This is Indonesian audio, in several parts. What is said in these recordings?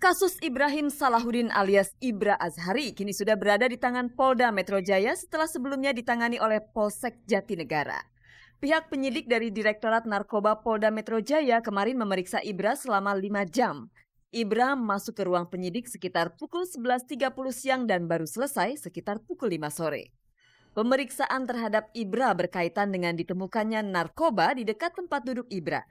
Kasus Ibrahim Salahuddin alias Ibra Azhari kini sudah berada di tangan Polda Metro Jaya setelah sebelumnya ditangani oleh Polsek Jatinegara. Pihak penyidik dari Direktorat Narkoba Polda Metro Jaya kemarin memeriksa Ibra selama 5 jam. Ibra masuk ke ruang penyidik sekitar pukul 11.30 siang dan baru selesai sekitar pukul 5 sore. Pemeriksaan terhadap Ibra berkaitan dengan ditemukannya narkoba di dekat tempat duduk Ibra.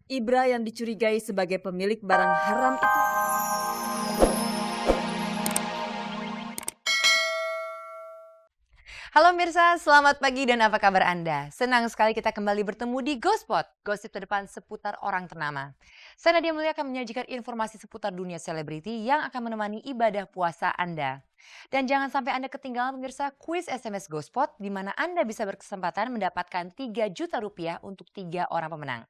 Ibra yang dicurigai sebagai pemilik barang haram itu. Halo Mirsa, selamat pagi dan apa kabar Anda? Senang sekali kita kembali bertemu di Gospot, gosip terdepan seputar orang ternama. Saya Nadia Mulia akan menyajikan informasi seputar dunia selebriti yang akan menemani ibadah puasa Anda. Dan jangan sampai Anda ketinggalan pemirsa kuis SMS Gospot di mana Anda bisa berkesempatan mendapatkan 3 juta rupiah untuk 3 orang pemenang.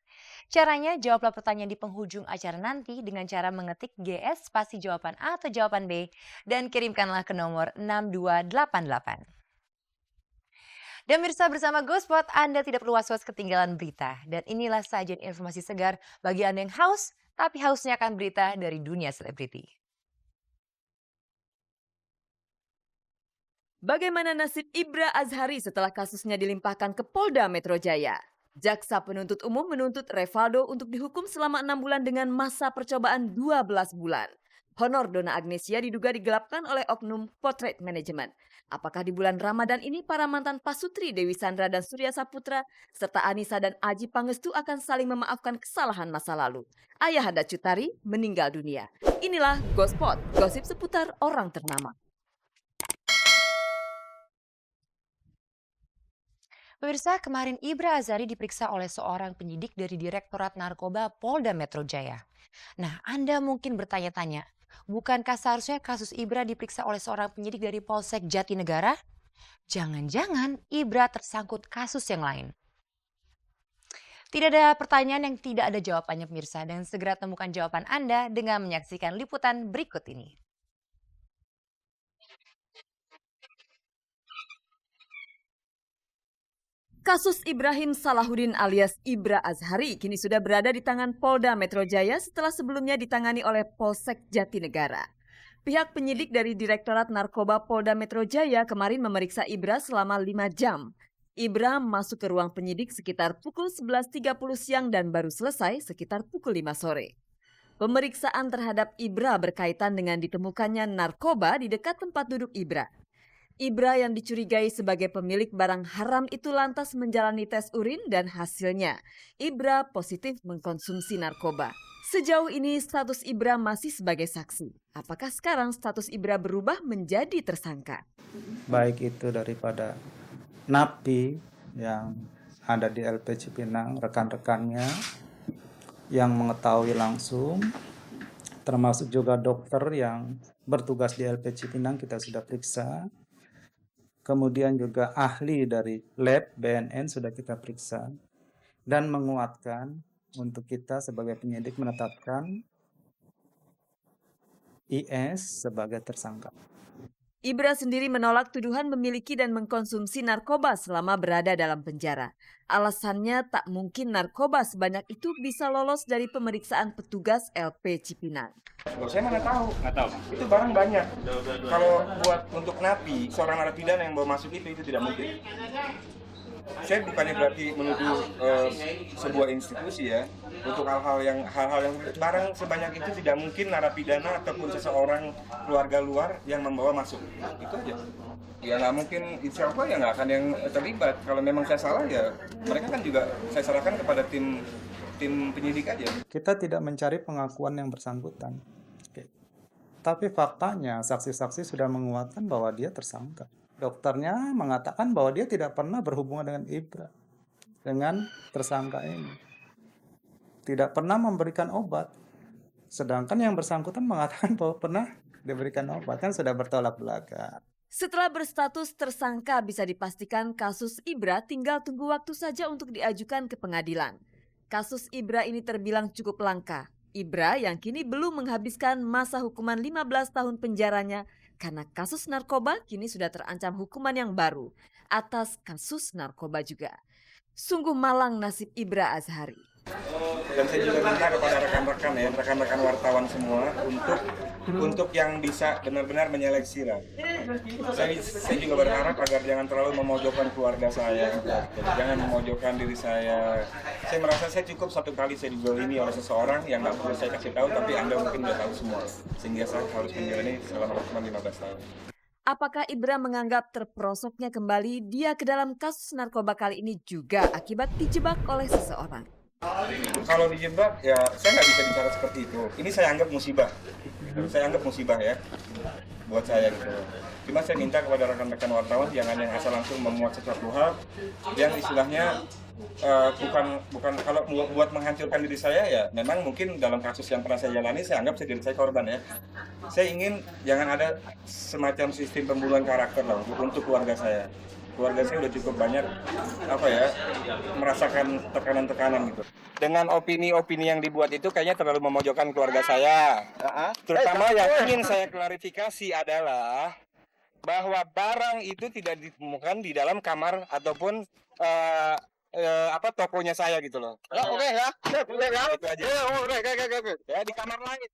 Caranya jawablah pertanyaan di penghujung acara nanti dengan cara mengetik GS spasi jawaban A atau jawaban B dan kirimkanlah ke nomor 6288. Dan Mirsa, bersama Gospot, Anda tidak perlu was-was ketinggalan berita. Dan inilah sajian informasi segar bagi Anda yang haus, tapi hausnya akan berita dari dunia selebriti. Bagaimana nasib Ibra Azhari setelah kasusnya dilimpahkan ke Polda Metro Jaya? Jaksa penuntut umum menuntut Revaldo untuk dihukum selama 6 bulan dengan masa percobaan 12 bulan. Honor Donna Agnesia diduga digelapkan oleh oknum Potret Management. Apakah di bulan Ramadan ini para mantan Pasutri, Dewi Sandra dan Surya Saputra, serta Anissa dan Aji Pangestu akan saling memaafkan kesalahan masa lalu? Ayahanda Cut Tari meninggal dunia. Inilah Gospot, gosip seputar orang ternama. Pemirsa, kemarin Ibra Azhari diperiksa oleh seorang penyidik dari Direktorat Narkoba Polda Metro Jaya. Nah, Anda mungkin bertanya-tanya, bukankah seharusnya kasus Ibra diperiksa oleh seorang penyidik dari Polsek Jatinegara? Jangan-jangan Ibra tersangkut kasus yang lain. Tidak ada pertanyaan yang tidak ada jawabannya pemirsa, dan segera temukan jawaban Anda dengan menyaksikan liputan berikut ini. Kasus Ibrahim Salahuddin alias Ibra Azhari kini sudah berada di tangan Polda Metro Jaya setelah sebelumnya ditangani oleh Polsek Jatinegara. Pihak penyidik dari Direktorat Narkoba Polda Metro Jaya kemarin memeriksa Ibra selama 5 jam. Ibra masuk ke ruang penyidik sekitar pukul 11.30 siang dan baru selesai sekitar pukul 5 sore. Pemeriksaan terhadap Ibra berkaitan dengan ditemukannya narkoba di dekat tempat duduk Ibra. Ibra yang dicurigai sebagai pemilik barang haram itu lantas menjalani tes urin dan hasilnya Ibra positif mengkonsumsi narkoba. Sejauh ini status Ibra masih sebagai saksi. Apakah sekarang status Ibra berubah menjadi tersangka? Baik itu daripada napi yang ada di LP Cipinang, rekan-rekannya yang mengetahui langsung, termasuk juga dokter yang bertugas di LP Cipinang kita sudah periksa. Kemudian juga ahli dari lab BNN sudah kita periksa dan menguatkan untuk kita sebagai penyidik menetapkan IS sebagai tersangka. Ibra sendiri menolak tuduhan memiliki dan mengkonsumsi narkoba selama berada dalam penjara. Alasannya tak mungkin narkoba sebanyak itu bisa lolos dari pemeriksaan petugas LP Cipinang. Saya mana tahu, nggak tahu. Itu barang banyak. Kalau buat untuk napi, seorang narapidana yang bawa masuk itu tidak mungkin. Saya bukannya berarti menuduh sebuah institusi ya. Untuk hal-hal yang barang sebanyak itu tidak mungkin narapidana ataupun seseorang keluarga luar yang membawa masuk. Itu aja. Ya nggak mungkin, insya Allah ya nggak akan yang terlibat. Kalau memang saya salah ya mereka kan juga saya serahkan kepada tim penyidik aja. Kita tidak mencari pengakuan yang bersangkutan. Tapi faktanya saksi-saksi sudah menguatkan bahwa dia tersangka. Dokternya mengatakan bahwa dia tidak pernah berhubungan dengan Ibra, dengan tersangka ini. Tidak pernah memberikan obat. Sedangkan yang bersangkutan mengatakan bahwa pernah diberikan obat, kan sudah bertolak belakang. Setelah berstatus tersangka bisa dipastikan kasus Ibra tinggal tunggu waktu saja untuk diajukan ke pengadilan. Kasus Ibra ini terbilang cukup langka. Ibra yang kini belum menghabiskan masa hukuman 15 tahun penjaranya karena kasus narkoba kini sudah terancam hukuman yang baru atas kasus narkoba juga. Sungguh malang nasib Ibra Azhari. Dan saya juga minta kepada rekan-rekan wartawan semua untuk yang bisa benar-benar menyeleksi lah. Saya juga berharap agar jangan terlalu memojokkan keluarga saya, jangan memojokkan diri saya. Saya merasa saya cukup satu kali saya dizolimi oleh seseorang yang nggak perlu saya kasih tahu, tapi Anda mungkin udah tahu semua, sehingga saya harus menjalani selama maksimal 15 tahun. Apakah Ibra menganggap terperosoknya kembali dia ke dalam kasus narkoba kali ini juga akibat dijebak oleh seseorang? Kalau dijebak ya saya nggak bisa bicara seperti itu. Ini saya anggap musibah. Saya anggap musibah ya buat saya gitu. Cuma saya minta kepada rekan-rekan wartawan jangan yang asal langsung memuat sesuatu hal yang istilahnya bukan kalau buat menghancurkan diri saya ya memang mungkin dalam kasus yang pernah saya jalani saya anggap diri saya korban ya. Saya ingin jangan ada semacam sistem pembunuhan karakter lah untuk keluarga saya. Keluarga saya udah cukup banyak merasakan tekanan-tekanan gitu. Dengan opini-opini yang dibuat itu kayaknya terlalu memojokkan keluarga saya. Terutama yang ingin saya klarifikasi adalah bahwa barang itu tidak ditemukan di dalam kamar ataupun tokonya saya gitu loh. Oke ya. Itu aja. Oke. Ya di kamar lain.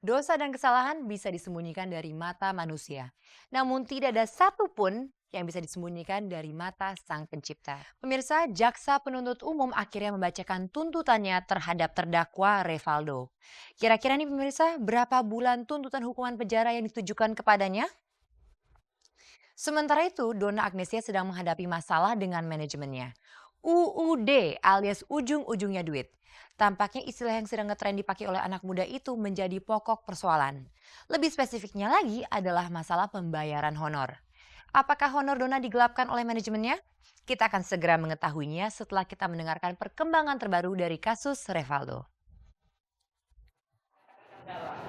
Dosa dan kesalahan bisa disembunyikan dari mata manusia. Namun tidak ada satupun yang bisa disembunyikan dari mata Sang Pencipta. Pemirsa, Jaksa Penuntut Umum akhirnya membacakan tuntutannya terhadap terdakwa Revaldo. Kira-kira nih pemirsa, berapa bulan tuntutan hukuman penjara yang ditujukan kepadanya? Sementara itu, Donna Agnesia sedang menghadapi masalah dengan manajemennya. UUD alias ujung-ujungnya duit. Tampaknya istilah yang sedang ngetren dipakai oleh anak muda itu menjadi pokok persoalan. Lebih spesifiknya lagi adalah masalah pembayaran honor. Apakah honor Donna digelapkan oleh manajemennya? Kita akan segera mengetahuinya setelah kita mendengarkan perkembangan terbaru dari kasus Revaldo.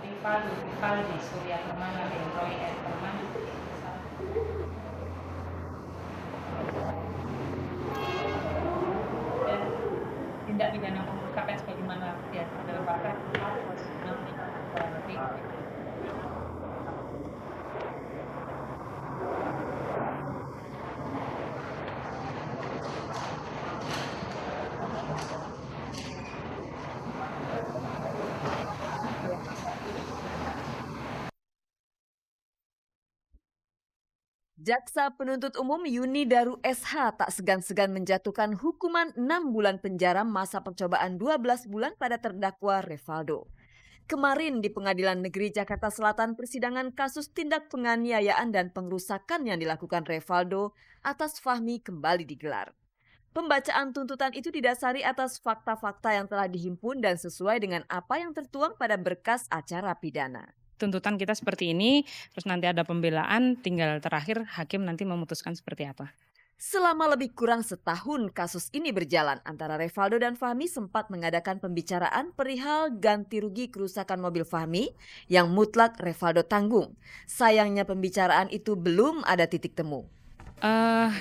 Rivaldi, Surya Permana, dan Roy S. Permana. Dan tindak pidana pengungkapan sebagaimana biasa dalam praktek nanti Jaksa Penuntut Umum Yuni Daru SH tak segan-segan menjatuhkan hukuman 6 bulan penjara masa percobaan 12 bulan pada terdakwa Revaldo. Kemarin di Pengadilan Negeri Jakarta Selatan persidangan kasus tindak penganiayaan dan pengrusakan yang dilakukan Revaldo atas Fahmi kembali digelar. Pembacaan tuntutan itu didasari atas fakta-fakta yang telah dihimpun dan sesuai dengan apa yang tertuang pada berkas acara pidana. tuntutan kita seperti ini, terus nanti ada pembelaan, tinggal terakhir hakim nanti memutuskan seperti apa. Selama lebih kurang setahun kasus ini berjalan antara Revaldo dan Fahmi sempat mengadakan pembicaraan perihal ganti rugi kerusakan mobil Fahmi yang mutlak Revaldo tanggung. Sayangnya pembicaraan itu belum ada titik temu.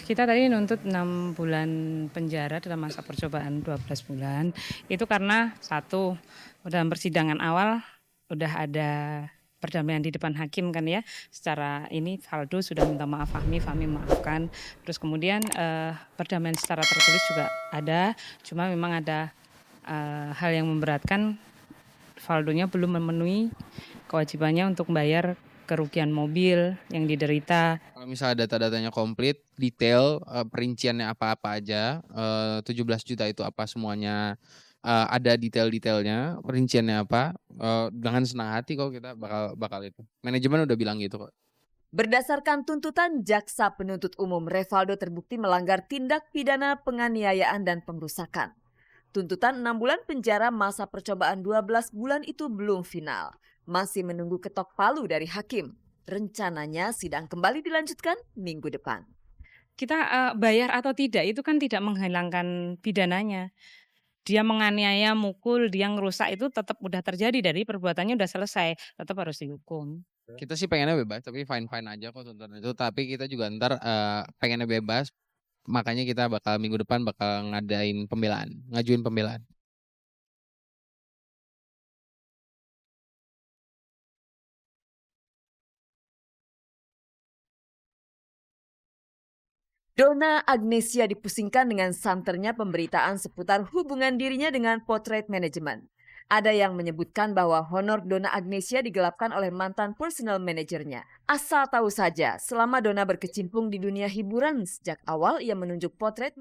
Kita tadi nuntut 6 bulan penjara dalam masa percobaan 12 bulan. Itu karena satu, dalam persidangan awal udah ada perdamaian di depan hakim kan ya, secara ini Valdo sudah minta maaf Fahmi maafkan, terus kemudian perdamaian secara tertulis juga ada, cuma memang ada hal yang memberatkan, Valdonya belum memenuhi kewajibannya untuk membayar kerugian mobil yang diderita. Kalau misalnya data-datanya komplit, detail, perinciannya apa-apa aja, 17 juta itu apa semuanya, ada detail-detailnya, perinciannya apa, dengan senang hati kok kita bakal itu. Manajemen udah bilang gitu kok. Berdasarkan tuntutan Jaksa Penuntut Umum, Revaldo terbukti melanggar tindak pidana penganiayaan dan pengrusakan. Tuntutan 6 bulan penjara masa percobaan 12 bulan itu belum final. Masih menunggu ketok palu dari hakim. Rencananya sidang kembali dilanjutkan minggu depan. Kita bayar atau tidak itu kan tidak menghilangkan pidananya. Dia menganiaya, mukul, dia ngerusak itu tetap udah terjadi, dari perbuatannya udah selesai, tetap harus dihukum. Kita sih pengennya bebas, tapi fine-fine aja kok tuntutan itu. Tapi kita juga ntar pengennya bebas, makanya kita bakal minggu depan bakal ngajuin pembelaan. Donna Agnesia dipusingkan dengan santernya pemberitaan seputar hubungan dirinya dengan Portrait Management. Ada yang menyebutkan bahwa honor Donna Agnesia digelapkan oleh mantan personal manajernya. Asal tahu saja, selama Donna berkecimpung di dunia hiburan, sejak awal ia menunjuk Portrait